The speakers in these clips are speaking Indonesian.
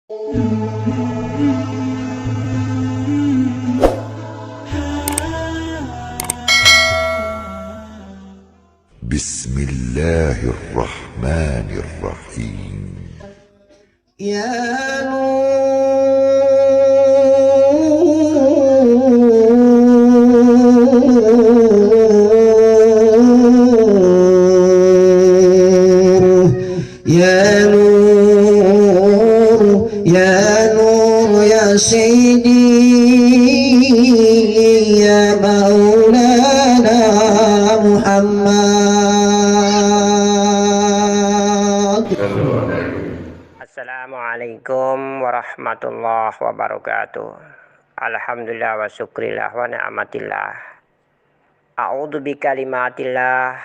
بسم الله الرحمن الرحيم. يا نور يا نور يا نور يا سيدي يا مولانا محمد. Assalamualaikum warahmatullahi wabarakatuh. Alhamdulillah wa syukrillah wa ni'matillah. A'udzu bi kalimatillah.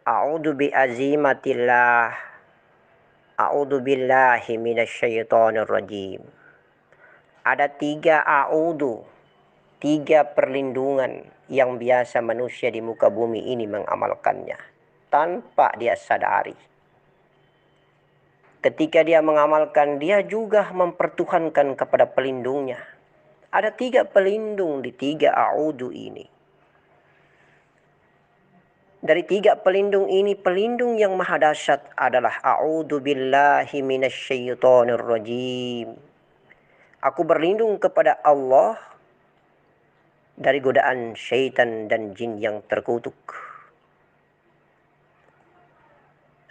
A'udzu bi azimatillah. A'udzu billahi minasyaitonir rajim. Ada 3 a'udzu, 3 perlindungan yang biasa manusia di muka bumi ini mengamalkannya tanpa dia sadari. Ketika dia mengamalkan, dia juga mempertuhankan kepada pelindungnya. Ada 3 pelindung di 3 a'udzu ini. Dari 3 pelindung ini, pelindung yang maha dahsyat adalah a'udzu billahi minasyaitonir rajim. Aku berlindung kepada Allah dari godaan syaitan dan jin yang terkutuk.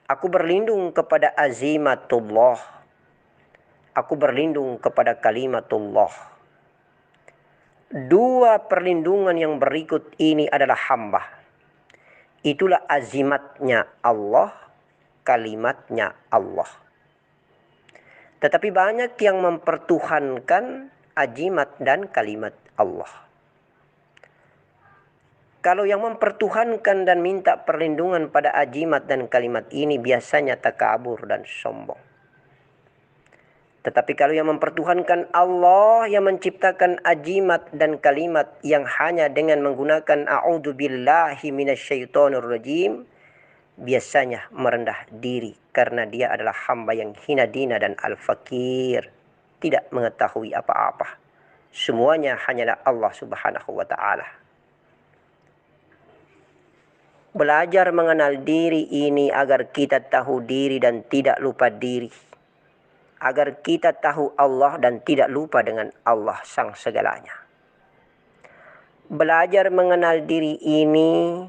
Aku berlindung kepada azimatullah. Aku berlindung kepada kalimatullah. 2 perlindungan yang berikut ini adalah hamba. Itulah azimatnya Allah, kalimatnya Allah. Tetapi banyak yang mempertuhankan azimat dan kalimat Allah. Kalau yang mempertuhankan dan minta perlindungan pada azimat dan kalimat ini biasanya takabur dan sombong. Tetapi kalau yang mempertuhankan Allah yang menciptakan azimat dan kalimat yang hanya dengan menggunakan a'udzu billahi minasyaitonir rajim, biasanya merendah diri karena dia adalah hamba yang hina dina dan al-fakir, tidak mengetahui apa-apa. Semuanya hanyalah Allah Subhanahu wa taala. Belajar mengenal diri ini agar kita tahu diri dan tidak lupa diri. Agar kita tahu Allah dan tidak lupa dengan Allah sang segalanya. Belajar mengenal diri ini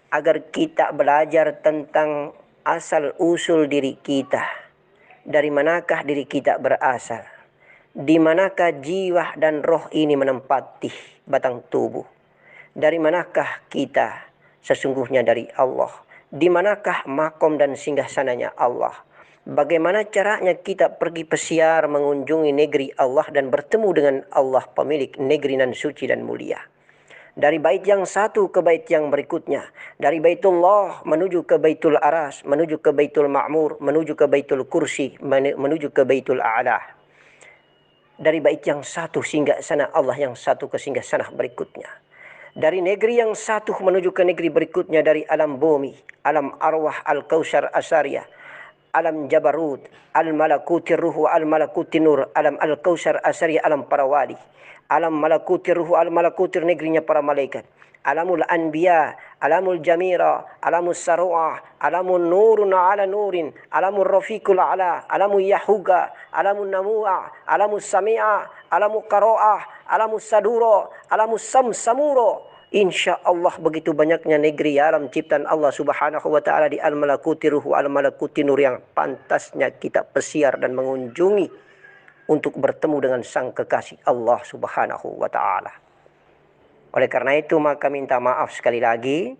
agar kita belajar tentang asal-usul diri kita. Dari manakah diri kita berasal? Di manakah jiwa dan roh ini menempati batang tubuh? Dari manakah kita? Sesungguhnya dari Allah. Di manakah makom dan singgasananya Allah? Bagaimana caranya kita pergi pesiar mengunjungi negeri Allah dan bertemu dengan Allah pemilik negeri nan suci dan mulia. Dari bait yang satu ke bait yang berikutnya. Dari Baitullah menuju ke Baitul Aras, menuju ke Baitul Ma'mur, menuju ke Baitul Kursi, menuju ke Baitul A'la. Dari bait yang satu singgasana Allah yang satu ke singgasana berikutnya. Dari negeri yang satu menuju ke negeri berikutnya, dari alam bumi, alam arwah al-kausar asariyah, alam jabarut, al-malakuti ruhu, al-malakuti nur, alam al-kausar asariyah, alam para wali, alam malakuti ruhu, al-malakuti negerinya para malaikat, alamul anbiya, alamul jamira, alamul saru'ah, alamul nurun ala nurin, alamul rafiqul ala, alamul yahuga, alamul namu'a, alamul sami'a, alamul qara'ah, alamul saduro, alamul samsamuro. Insya Allah begitu banyaknya negeri alam ciptaan Allah Subhanahu wa taala di al-malakuti ruhu, al-malakuti nur yang pantasnya kita pesiar dan mengunjungi untuk bertemu dengan sang kekasih Allah Subhanahu wa taala. Oleh karena itu maka minta maaf sekali lagi,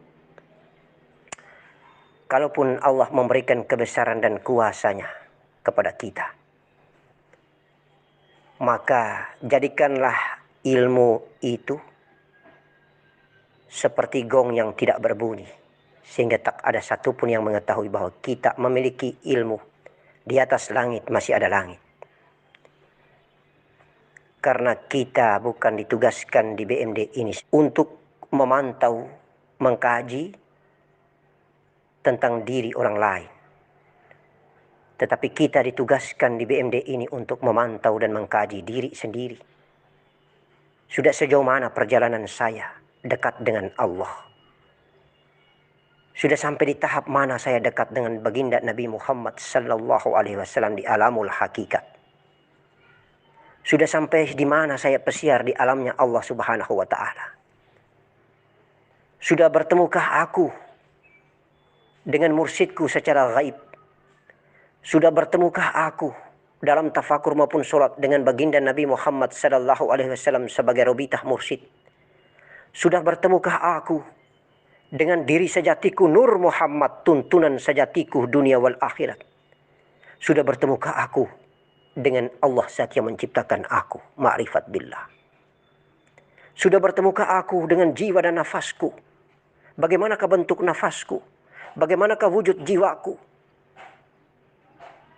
kalaupun Allah memberikan kebesaran dan kuasanya kepada kita, maka jadikanlah ilmu itu seperti gong yang tidak berbunyi, sehingga tak ada satupun yang mengetahui bahwa kita memiliki ilmu. Di atas langit masih ada langit. Karena kita bukan ditugaskan di BMD ini untuk memantau, mengkaji tentang diri orang lain. Tetapi kita ditugaskan di BMD ini untuk memantau dan mengkaji diri sendiri. Sudah sejauh mana perjalanan saya dekat dengan Allah? Sudah sampai di tahap mana saya dekat dengan baginda Nabi Muhammad sallallahu alaihi wasallam di alamul hakikat? Sudah sampai di mana saya pesiar di alamnya Allah Subhanahu wa taala? Sudah bertemukah aku dengan mursyidku secara gaib? Sudah bertemukah aku dalam tafakur maupun solat dengan baginda Nabi Muhammad sallallahu alaihi wasallam sebagai robitah mursyid? Sudah bertemukah aku dengan diri sejatiku Nur Muhammad, tuntunan sejatiku dunia wal akhirat? Sudah bertemukah aku dengan Allah zat yang menciptakan aku, ma'rifat billah? Sudah bertemukah aku dengan jiwa dan nafasku? Bagaimanakah bentuk nafasku? Bagaimanakah wujud jiwaku?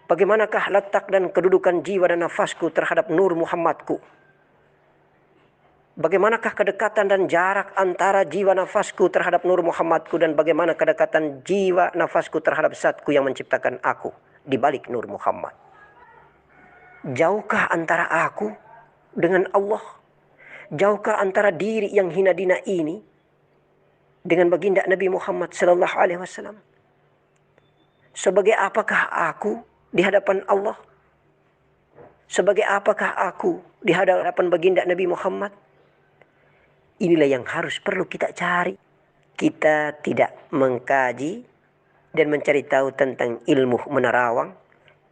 Bagaimanakah letak dan kedudukan jiwa dan nafasku terhadap Nur Muhammadku? Bagaimanakah kedekatan dan jarak antara jiwa nafasku terhadap Nur Muhammadku, dan bagaimana kedekatan jiwa nafasku terhadap zatku yang menciptakan aku di balik Nur Muhammad? Jauhkah antara aku dengan Allah? Jauhkah antara diri yang hina dina ini dengan baginda Nabi Muhammad sallallahu alaihi wasallam? Sebagai apakah aku di hadapan Allah? Sebagai apakah aku di hadapan baginda Nabi Muhammad? Inilah yang harus perlu kita cari. Kita tidak mengkaji dan mencari tahu tentang ilmu menerawang,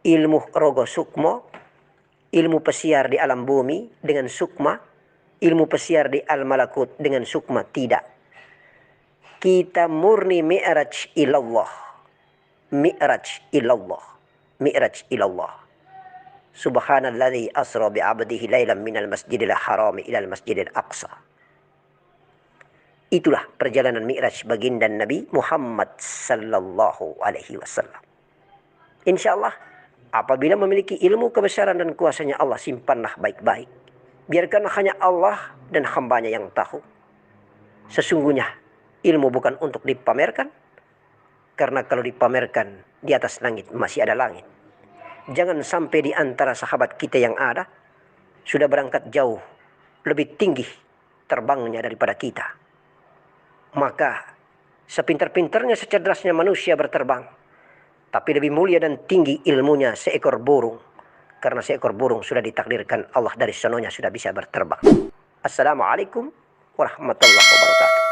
ilmu rogo sukmo, ilmu pesiar di alam bumi dengan sukma, ilmu pesiar di al-malakut dengan sukma. Tidak. Kita murni mi'raj ilallah. Mi'raj ilallah. Mi'raj ilallah. Subhanalladzi asra bi'abdihi laylan minal masjidil harami ilal masjidil aqsa. Itulah perjalanan mi'raj baginda Nabi Muhammad sallallahu alaihi wasallam. Insyaallah, apabila memiliki ilmu kebesaran dan kuasanya Allah, simpanlah baik-baik. Biarkanlah hanya Allah dan hambanya yang tahu. Sesungguhnya ilmu bukan untuk dipamerkan, karena kalau dipamerkan di atas langit masih ada langit. Jangan sampai di antara sahabat kita yang ada sudah berangkat jauh, lebih tinggi terbangnya daripada kita. Maka sepintar-pintarnya, secerdasnya manusia berterbang, tapi lebih mulia dan tinggi ilmunya seekor burung. Karena seekor burung sudah ditakdirkan Allah dari sononya sudah bisa berterbang. Assalamualaikum warahmatullahi wabarakatuh.